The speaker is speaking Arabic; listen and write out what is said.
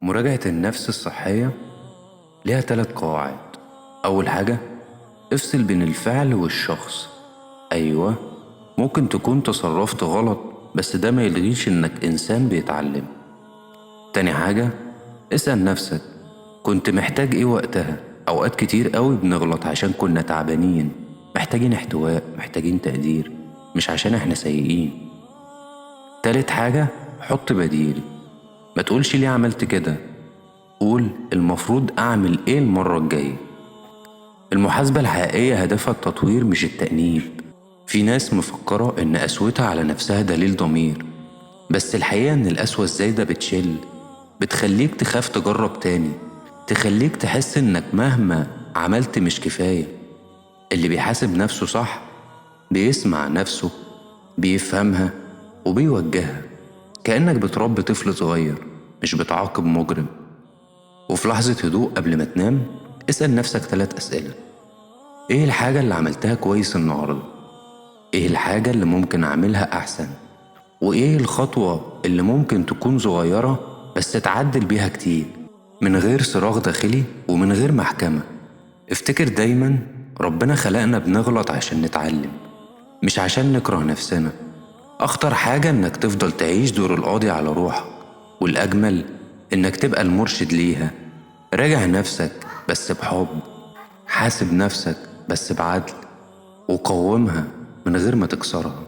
مراجعة النفس الصحية ليها 3 قواعد. أول حاجة، افصل بين الفعل والشخص. أيوة، ممكن تكون تصرفت غلط، بس ده ما يلغيش إنك إنسان بيتعلم. تاني حاجة، اسأل نفسك كنت محتاج إيه وقتها. أوقات كتير قوي بنغلط عشان كنا تعبانين، محتاجين احتواء، محتاجين تقدير، مش عشان احنا سيئين. تالت حاجة، حط بديل. ما تقولش ليه عملت كده، قول المفروض أعمل إيه المرة الجاية. المحاسبة الحقيقية هدفها التطوير مش التأنيب. في ناس مفكرة إن قسوتها على نفسها دليل ضمير، بس الحقيقة إن القسوة الزايدة بتخليك تخاف تجرب تاني، تخليك تحس إنك مهما عملت مش كفاية. اللي بيحاسب نفسه صح بيسمع نفسه، بيفهمها وبيوجهها، كأنك بتربي طفل صغير مش بتعاقب مجرم. وفي لحظة هدوء قبل ما تنام، اسأل نفسك 3 أسئلة: إيه الحاجة اللي عملتها كويس النهاردة؟ إيه الحاجة اللي ممكن أعملها أحسن؟ وإيه الخطوة اللي ممكن تكون صغيرة بس تعدل بيها كتير، من غير صراخ داخلي ومن غير محكمة؟ افتكر دايما، ربنا خلقنا بنغلط عشان نتعلم، مش عشان نكره نفسنا. أخطر حاجة إنك تفضل تعيش دور القاضي على روحك، والأجمل إنك تبقى المرشد ليها. راجع نفسك بس بحب، حاسب نفسك بس بعدل، وقومها من غير ما تكسرها.